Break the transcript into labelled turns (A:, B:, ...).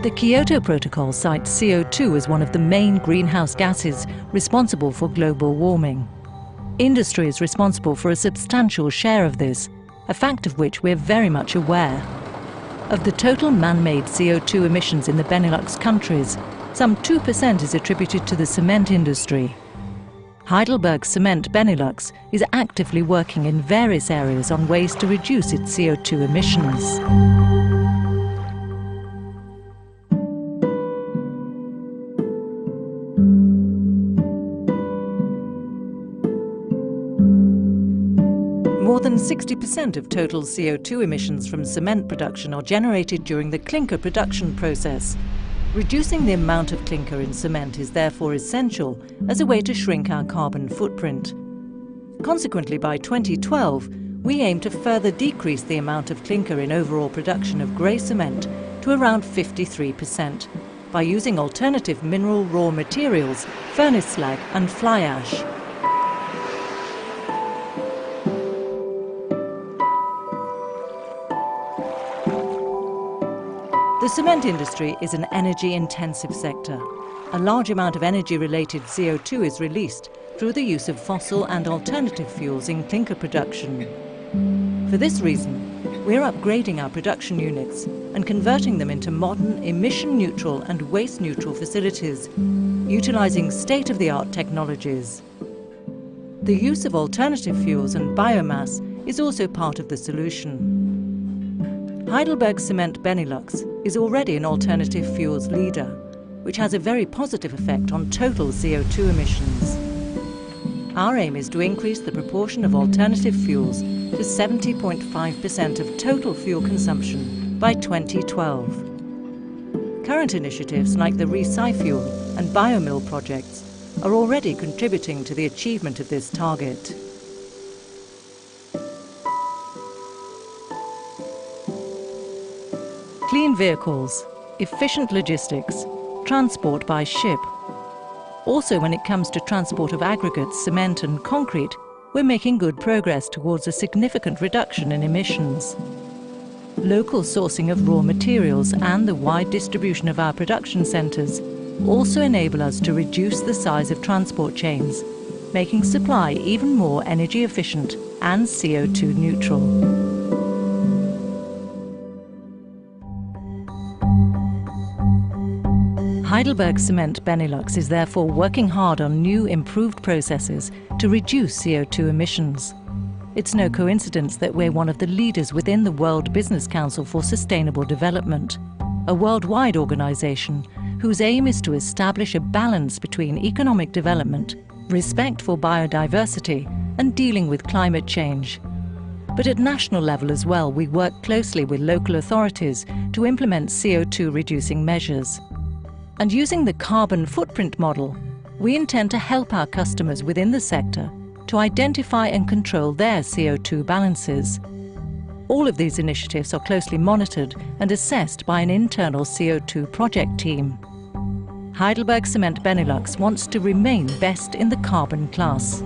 A: The Kyoto Protocol cites CO2 as one of the main greenhouse gases responsible for global warming. Industry is responsible for a substantial share of this, a fact of which we're very much aware. Of the total man-made CO2 emissions in the Benelux countries, some 2% is attributed to the cement industry. Heidelberg Cement Benelux is actively working in various areas on ways to reduce its CO2 emissions. More than 60% of total CO2 emissions from cement production are generated during the clinker production process. Reducing the amount of clinker in cement is therefore essential as a way to shrink our carbon footprint. Consequently, by 2012, we aim to further decrease the amount of clinker in overall production of grey cement to around 53% by using alternative mineral raw materials, furnace slag and fly ash. The cement industry is an energy-intensive sector. A large amount of energy-related CO2 is released through the use of fossil and alternative fuels in clinker production. For this reason, we're upgrading our production units and converting them into modern, emission-neutral and waste-neutral facilities, utilising state-of-the-art technologies. The use of alternative fuels and biomass is also part of the solution. Heidelberg Cement Benelux is already an alternative fuels leader, which has a very positive effect on total CO2 emissions. Our aim is to increase the proportion of alternative fuels to 70.5% of total fuel consumption by 2012. Current initiatives like the Recyfuel and Biomill projects are already contributing to the achievement of this target. Clean vehicles, efficient logistics, transport by ship. Also, when it comes to transport of aggregates, cement and concrete, we're making good progress towards a significant reduction in emissions. Local sourcing of raw materials and the wide distribution of our production centres also enable us to reduce the size of transport chains, making supply even more energy efficient and CO2 neutral. Heidelberg Cement Benelux is therefore working hard on new, improved processes to reduce CO2 emissions. It's no coincidence that we're one of the leaders within the World Business Council for Sustainable Development, a worldwide organisation whose aim is to establish a balance between economic development, respect for biodiversity, and dealing with climate change. But at national level as well, we work closely with local authorities to implement CO2 reducing measures. And using the carbon footprint model, we intend to help our customers within the sector to identify and control their CO2 balances. All of these initiatives are closely monitored and assessed by an internal CO2 project team. Heidelberg Cement Benelux wants to remain best in the carbon class.